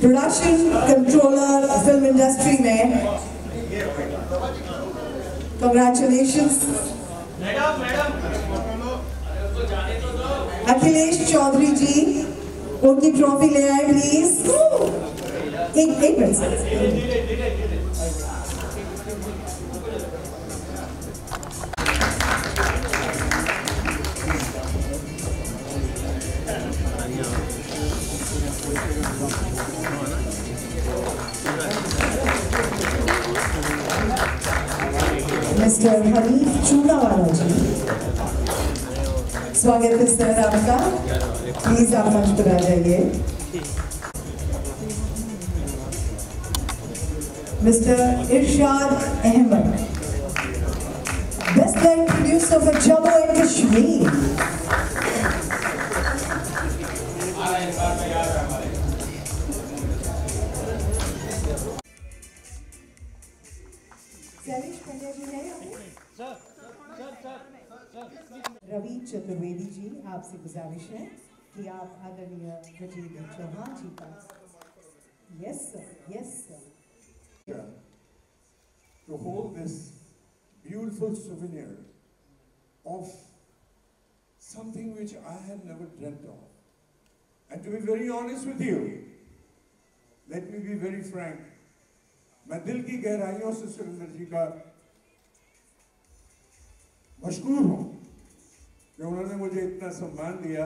Production controller film industry में, congratulations. Akhilesh Chaudhary जी उनकी trophy ले आए प्लीज। एक मिनट। मिस्टर हनीफ चूड़ावाला जी, स्वागत है सर आपका। प्लीज आप मंच पर आ जाइए। Mister Irshad Ahmad, best line producer for Jammu and Kashmir. Ravi Chaturvedi ji, आपसे गुजारिश है कि आप आदरणीय गजेंद्र चौहान जी का yes sir to hold this beautiful souvenir of something which I had never dreamt of. And to be very honest with you, let me be very frank, मैं दिल की गहराइयों से सुरेंद्र जी का मशकूर हूँ कि उन्होंने मुझे इतना सम्मान दिया,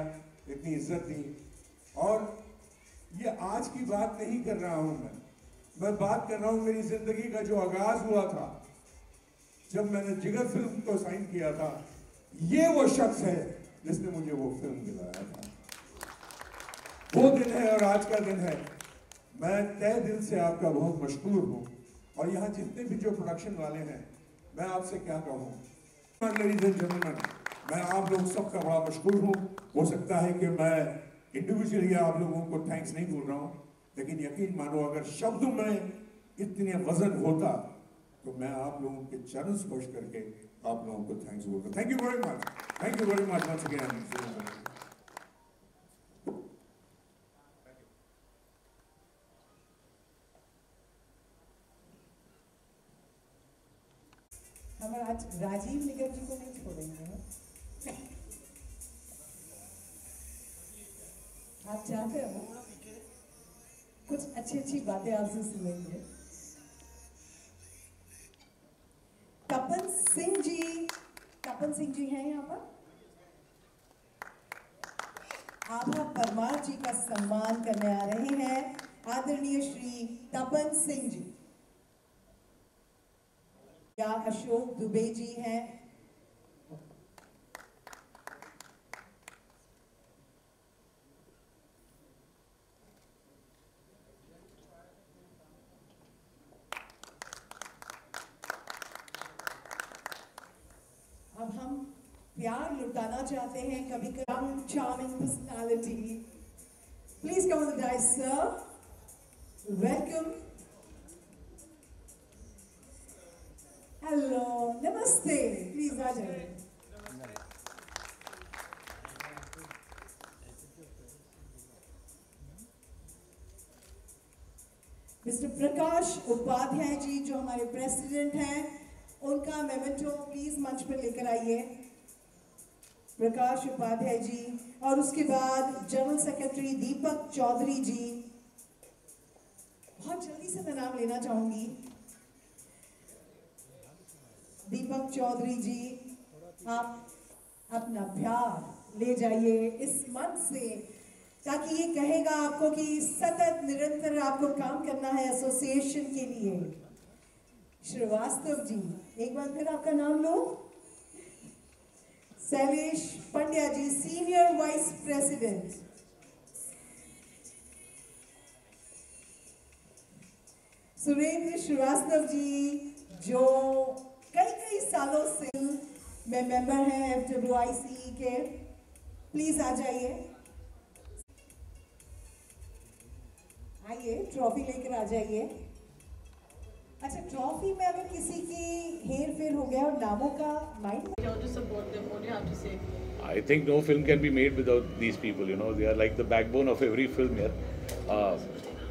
इतनी इज्जत दी। और ये आज की बात नहीं कर रहा हूँ मैं बात कर रहा हूँ मेरी जिंदगी का जो आगाज हुआ था जब मैंने जिगर फिल्म को साइन किया था। ये वो शख्स है जिसने मुझे वो फिल्म दिलाया था। वो दिन है और आज का दिन है। मैं तहे दिल से आपका बहुत मशकूर हूँ। और यहाँ जितने भी जो प्रोडक्शन वाले हैं, मैं आपसे क्या कहूँ, लेडीज एंड जेंटलमैन, मैं आप लोग सबका बड़ा मशकूर हूँ। हो सकता है कि मैं इंडिविजुअली आप लोगों को थैंक्स नहीं बोल रहा हूँ, लेकिन यकीन मानो अगर शब्द में इतने वजन होता तो मैं आप लोगों के चरण स्पर्श करके आप लोगों को थैंक्स बोलता। Thank you very much, thank you very much once again. हम आज राजीव निगम जी को नहीं छोड़ेंगे। आप चाहते हो कुछ अच्छी बातें आपसे सुनेंगे। तपन सिंह जी हैं यहाँ पर। आभा परमार जी का सम्मान करने आ रहे हैं आदरणीय श्री तपन सिंह जी। क्या अशोक दुबे जी हैं। अब हम प्यार लुटाना चाहते हैं कभी कभी charming personality. Please come on the dice sir. Welcome. Hello, नमस्ते। प्लीज आ जाइए। मिस्टर प्रकाश उपाध्याय जी जो हमारे प्रेसिडेंट हैं, उनका मेमेंटो प्लीज मंच पर लेकर आइए। प्रकाश उपाध्याय जी। और उसके बाद जनरल सेक्रेटरी दीपक चौधरी जी। बहुत जल्दी से मैं नाम लेना चाहूंगी। दीपक चौधरी जी, आप अपना प्यार ले जाइए इस मंच से, ताकि ये कहेगा आपको कि सतत निरंतर आपको काम करना है एसोसिएशन के लिए। श्रीवास्तव जी, एक बार फिर आपका नाम लो। Shailesh Pandya ji, senior vice president. Surendra Shrivastava ji जो कई सालों से मैं मेंबर हैं FWIC के। प्लीज आ जाइए, आइए, ट्रॉफी लेकर आ जाइए। अच्छा, ट्रॉफी में अगर किसी की हेर फेर हो गया और नामों का mind, I think no film can be made without these people. You know, they are like the backbone of every film here.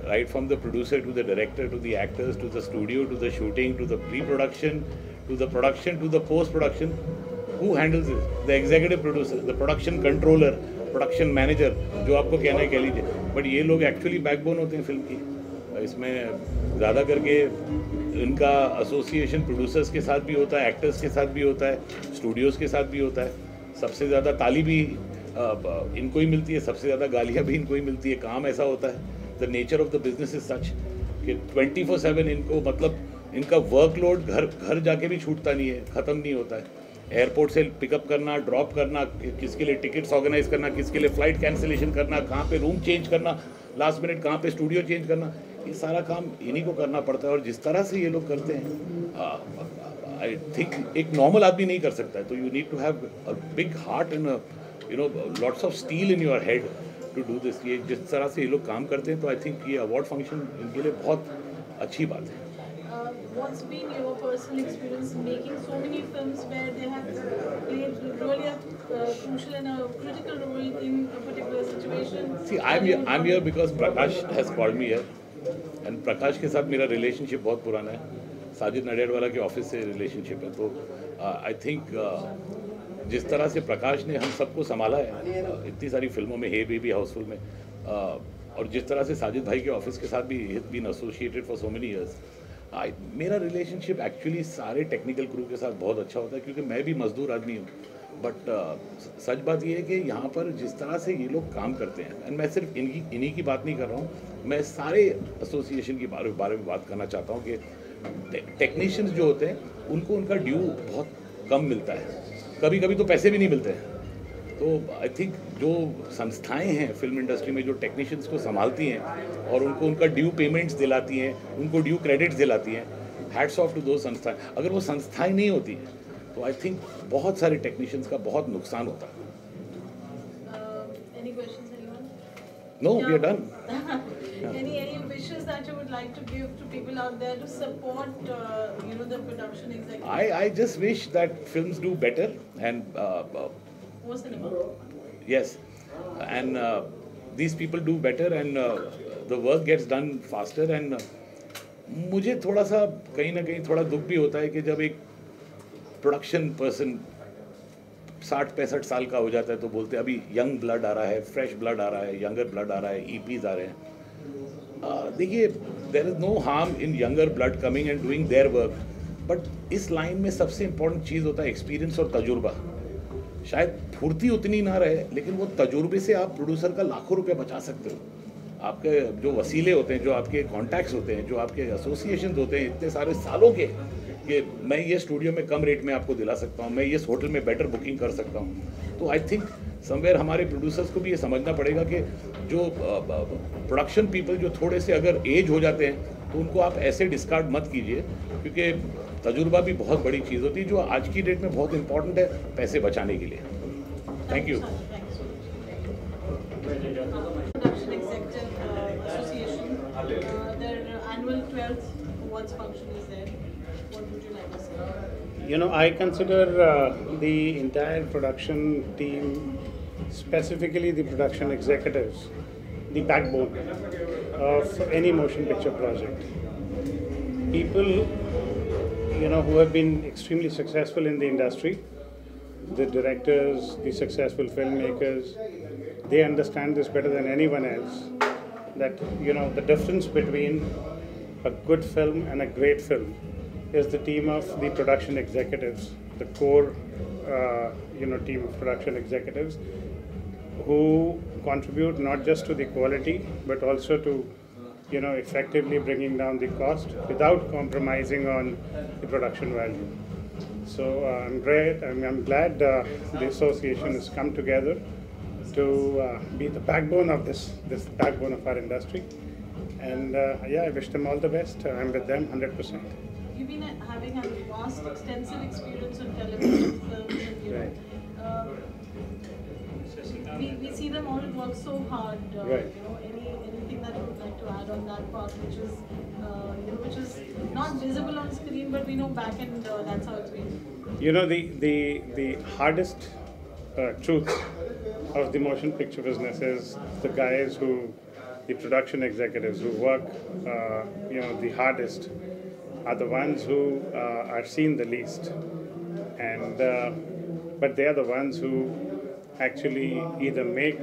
right from the producer to the director to the actors to the studio to the shooting to the pre-production to the production to the post-production. Who handles this? The executive producer, the production controller, production manager, जो आपको कहना है कह लीजिए. But ये लोग actually backbone होते हैं फिल्म की. इसमें ज़्यादा करके इनका एसोसिएशन प्रोड्यूसर्स के साथ भी होता है, एक्टर्स के साथ भी होता है, स्टूडियोज़ के साथ भी होता है. सबसे ज़्यादा ताली भी इनको ही मिलती है, सबसे ज़्यादा गालियाँ भी इनको ही मिलती है. काम ऐसा होता है, the nature of the business is such कि 24/7 इनको, मतलब इनका वर्कलोड घर जाके भी छूटता नहीं है, ख़त्म नहीं होता है. एयरपोर्ट से पिकअप करना, ड्रॉप करना, किसके लिए टिकट्स ऑर्गेनाइज करना, किसके लिए फ़्लाइट कैंसिलेशन करना, कहाँ पे रूम चेंज करना लास्ट मिनट, कहाँ पे स्टूडियो चेंज करना, ये सारा काम इन्हीं को करना पड़ता है. और जिस तरह से ये लोग करते हैं, आई थिंक एक नॉर्मल आदमी नहीं कर सकता है. तो you need to have a big heart and lots of steel in your head to do this. ये जिस तरह से ये लोग काम करते हैं, तो आई थिंक ये अवार्ड फंक्शन इनके लिए बहुत अच्छी बात है. What's been your personal experience making so many films where they have played really a crucial and a critical role in a particular situation? See, I'm here because Prakash has called me here, and Prakash के साथ मेरा relationship बहुत पुराना है. साजिद नडियाडवाला के office से relationship है. तो आई थिंक जिस तरह से प्रकाश ने हम सबको संभाला है इतनी सारी फिल्मों में, हे बेबी, हाउसफुल में, और जिस तरह से साजिद भाई के ऑफिस के साथ भी been associated for so many years, मेरा रिलेशनशिप एक्चुअली सारे टेक्निकल क्रू के साथ बहुत अच्छा होता है, क्योंकि मैं भी मजदूर आदमी हूँ. बट सच बात ये है कि यहाँ पर जिस तरह से ये लोग काम करते हैं, एंड मैं सिर्फ इन्हीं की बात नहीं कर रहा हूँ, मैं सारे एसोसिएशन के बारे में बात करना चाहता हूँ कि टेक्नीशियंस जो होते हैं उनको उनका ड्यू बहुत कम मिलता है. कभी कभी तो पैसे भी नहीं मिलते हैं. तो आई थिंक जो संस्थाएं हैं फिल्म इंडस्ट्री में, जो टेक्नीशियंस को संभालती हैं और उनको उनका ड्यू पेमेंट्स दिलाती हैं, उनको ड्यू क्रेडिट्स दिलाती हैं, हैट्स ऑफ टू दो संस्थाएं. अगर वो संस्थाएं नहीं होती तो आई थिंक बहुत सारे टेक्नीशियंस का बहुत नुकसान होता है. Any questions, anyone? No, we are done. Any wishes that you would like to give to people out there to support, the production executive? I just wish that films do better and More cinema. yes, and these people do better and the work gets done faster. and मुझे थोड़ा सा कहीं ना कहीं थोड़ा दुख भी होता है कि जब एक प्रोडक्शन पर्सन 60-65 साल का हो जाता है तो बोलते हैं अभी यंग ब्लड आ रहा है, फ्रेश ब्लड आ रहा है, यंगर ब्लड आ रहा है, ईपीज आ रहे हैं. देखिए, there is no harm in younger blood coming and doing their work, but इस लाइन में सबसे इम्पोर्टेंट चीज़ होता है एक्सपीरियंस और तजुर्बा. शायद फुर्ती उतनी ना रहे, लेकिन वो तजुर्बे से आप प्रोड्यूसर का लाखों रुपये बचा सकते हो. आपके जो वसीले होते हैं, जो आपके कॉन्टैक्ट्स होते हैं, जो आपके एसोसिएशन होते हैं इतने सारे सालों के, कि मैं ये स्टूडियो में कम रेट में आपको दिला सकता हूँ, मैं ये होटल में बेटर बुकिंग कर सकता हूँ. तो आई थिंक समवेयर हमारे प्रोड्यूसर्स को भी ये समझना पड़ेगा कि जो प्रोडक्शन पीपल जो थोड़े से अगर एज हो जाते हैं तो उनको आप ऐसे डिस्कार्ड मत कीजिए, क्योंकि तजुर्बा भी बहुत बड़ी चीज़ होती है जो आज की डेट में बहुत इंपॉर्टेंट है पैसे बचाने के लिए. Thank you. Production Executive Association, their annual 12th awards function is there. What would you like to say? I consider the entire production team, specifically the production executives, the backbone of any motion picture project. People, who have been extremely successful in the industry, the directors, the successful filmmakers, they understand this better than anyone else, that, the difference between a good film and a great film is the team of the production executives, the core, team of production executives who contribute not just to the quality, but also to, effectively bringing down the cost without compromising on the production value. So I'm glad the association has come together to be the backbone of this backbone of our industry. And I wish them all the best. I'm with them 100%. You've been having a vast, extensive experience on television, films, and Right. We see them all work so hard. Right. Anything that you would like to add on that part, which is not visible on screen, but we know back end that's how it's been. The hardest truth of the motion picture business is the guys who the production executives who work, the hardest, are the ones who are seen the least, and but they are the ones who actually either make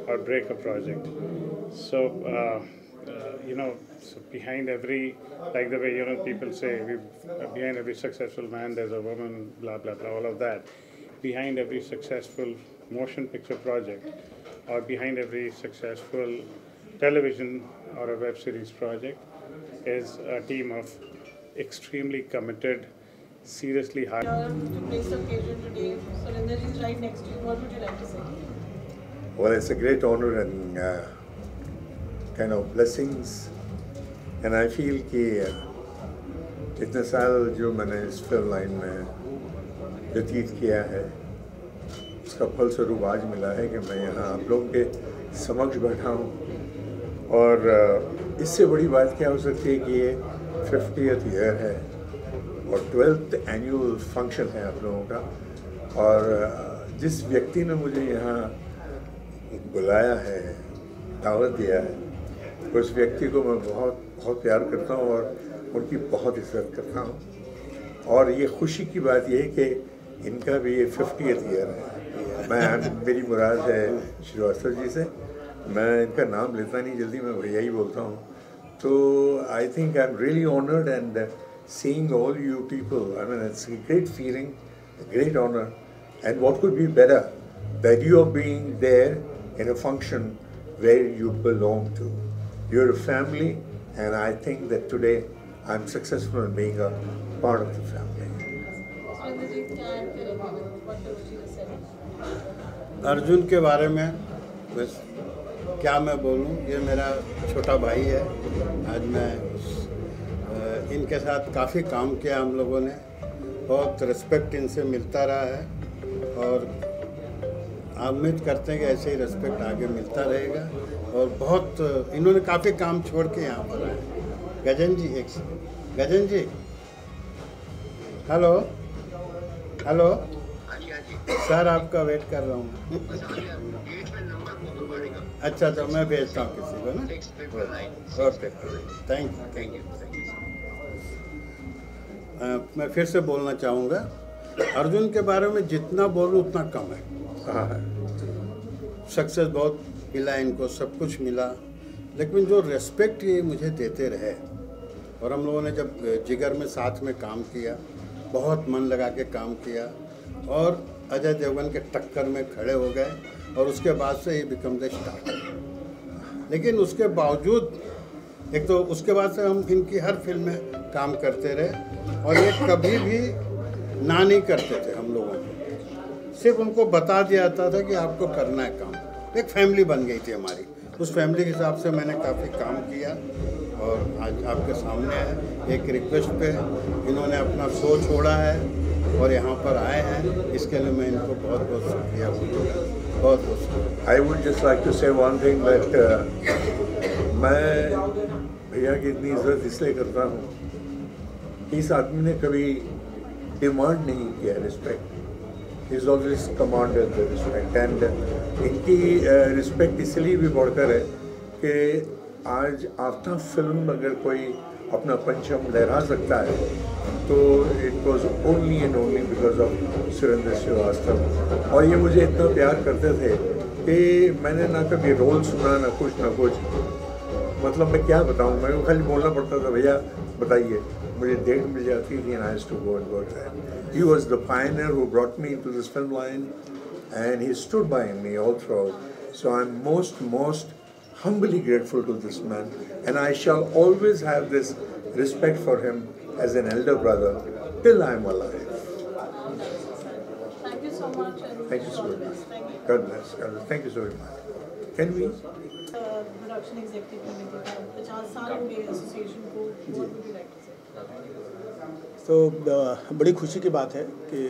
or break a project. So so behind every, like the way people say, behind every successful man there's a woman, blah blah blah, all of that. Behind every successful motion picture project, or behind every successful television or a web series project, is a team of extremely committed, seriously hard. To place the occasion today, Surinder is right next to you. What would you like to say? Well, it's a great honor and kind of blessings, and I feel कि इतने साल जो मैंने इस film line में व्यतीत किया है, उसका फलस्वरूप आज मिला है कि मैं यहाँ आप लोगों के समक्ष बैठा हूँ, और इससे बड़ी बात क्या हो सकती है कि ये 50th ईयर है और 12th एनुअल फंक्शन है आप लोगों का, और जिस व्यक्ति ने मुझे यहाँ बुलाया है, दावत दिया है, उस व्यक्ति को मैं बहुत बहुत प्यार करता हूँ और उनकी बहुत इज्जत करता हूँ। और ये खुशी की बात ये है कि इनका भी ये 50th ईयर है। मेरी मुराद है श्रीवास्तव जी से, मैं इनका नाम लेता नहीं जल्दी, मैं भैया ही बोलता हूँ। तो I think I am really honoured and seeing all you people, I mean, it's a great feeling, a great honor, and what could be better that you are being there in a function where you belong to. You're a family, and I think that today I'm successful in being a part of the family. Surinder ji, क्या add करेंगे? What Guruji has said. Arjun के बारे में बस क्या मैं बोलूं, ये मेरा छोटा भाई है। आज मैं इनके साथ काफ़ी काम किया हम लोगों ने, बहुत रिस्पेक्ट इनसे मिलता रहा है, और उम्मीद करते हैं कि ऐसे ही रिस्पेक्ट आगे मिलता रहेगा। और बहुत इन्होंने काफ़ी काम छोड़ के यहाँ पर आए। गजन जी, गजन जी, हेलो हेलो सर, आपका वेट कर रहा हूँ। अच्छा, तो मैं भेजता हूँ किसी को ना। Okay, thank you. मैं फिर से बोलना चाहूँगा, अर्जुन के बारे में जितना बोलूँ उतना कम है। सक्सेस बहुत मिला इनको, सब कुछ मिला, लेकिन जो रेस्पेक्ट ये मुझे देते रहे, और हम लोगों ने जब जिगर में साथ में काम किया, बहुत मन लगा के काम किया, और अजय देवगन के टक्कर में खड़े हो गए, और उसके बाद से ही बिकम द स्टार। लेकिन उसके बावजूद, एक तो उसके बाद से हम इनकी हर फिल्म में काम करते रहे, और ये कभी भी ना नहीं करते थे हम लोगों को, सिर्फ उनको बता दिया जाता था कि आपको करना है काम। एक फैमिली बन गई थी हमारी, उस फैमिली के हिसाब से मैंने काफ़ी काम किया, और आज आपके सामने है। एक रिक्वेस्ट पे इन्होंने अपना शो छोड़ा है और यहाँ पर आए हैं, इसके लिए मैं इनको बहुत बहुत शुक्रिया बोलूँगा, बहुत बहुत शुक्रिया। I would just like to say one thing that मैं भैया की इतनी इज्जत इसलिए करता हूँ, इस आदमी ने कभी डिमांड नहीं किया respect, is always commanded the respect, and इनकी रिस्पेक्ट इसलिए भी बढ़कर है कि आज आफ्टर फिल्म अगर कोई अपना पंचम लहरा सकता है तो it was only and only because of Surendra Shrivastava. और ये मुझे इतना प्यार करते थे कि मैंने ना कभी रोल सुना, ना कुछ, मतलब मैं क्या बताऊँ, मैं खाली बोलना पड़ता था, भैया बताइए, मुझे डेट मिल जाती थी, and I used to go and work there. He was the pioneer who brought me into this film line, and he stood by me all throughout. So I'm most humbly grateful to this man, and I shall always have this respect for him as an elder brother till I'm alive. Thank you so much. Thank you so much. Thank you. God bless. Thank you so very much. Can we? Production executive में 50 साल हो गए association को, what would you like to say? तो बड़ी खुशी की बात है कि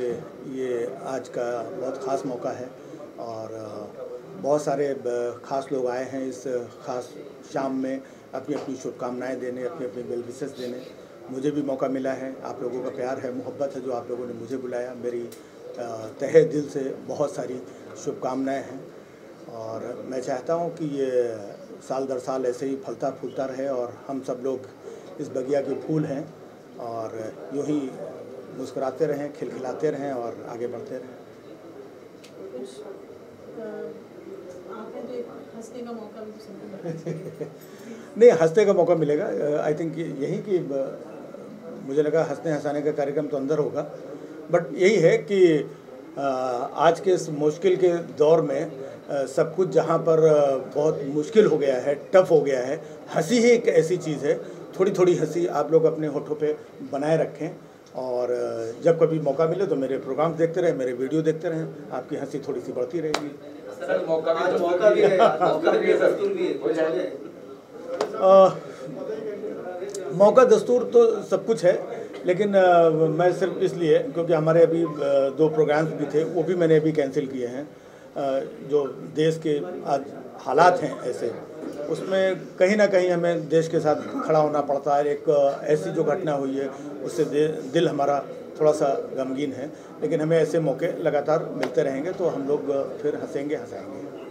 ये आज का बहुत ख़ास मौका है, और बहुत सारे ख़ास लोग आए हैं इस ख़ास शाम में अपनी अपनी शुभकामनाएं देने, अपनी अपनी वेल विशेस देने। मुझे भी मौका मिला है, आप लोगों का प्यार है, मोहब्बत है जो आप लोगों ने मुझे बुलाया। मेरी तहे दिल से बहुत सारी शुभकामनाएं हैं, और मैं चाहता हूं कि ये साल दर साल ऐसे ही फलता फूलता रहे और हम सब लोग इस बगिया के फूल हैं और यूँ ही मुस्कुराते रहें, खिलखिलाते रहें और आगे बढ़ते रहें। आपने तो एक हंसने का मौका भी सुना। नहीं, हंसने का मौका मिलेगा। आई थिंक यही कि मुझे लगा हंसने हंसाने का कार्यक्रम तो अंदर होगा, बट यही है कि आज के इस मुश्किल के दौर में सब कुछ जहाँ पर बहुत मुश्किल हो गया है, टफ हो गया है, हंसी ही एक ऐसी चीज़ है। थोड़ी थोड़ी हंसी आप लोग अपने होठों पे बनाए रखें और जब कभी मौका मिले तो मेरे प्रोग्राम देखते रहें, मेरे वीडियो देखते रहें, आपकी हंसी थोड़ी सी बढ़ती रहेगी। मौका दस्तूर तो सब कुछ है, लेकिन मैं सिर्फ इसलिए क्योंकि हमारे अभी 2 प्रोग्राम्स भी थे, वो भी मैंने अभी कैंसिल किए हैं। जो देश के आज हालात हैं ऐसे, उसमें कहीं ना कहीं हमें देश के साथ खड़ा होना पड़ता है। एक ऐसी जो घटना हुई है उससे दिल हमारा थोड़ा सा गमगीन है, लेकिन हमें ऐसे मौके लगातार मिलते रहेंगे तो हम लोग फिर हंसेंगे हंसाएंगे।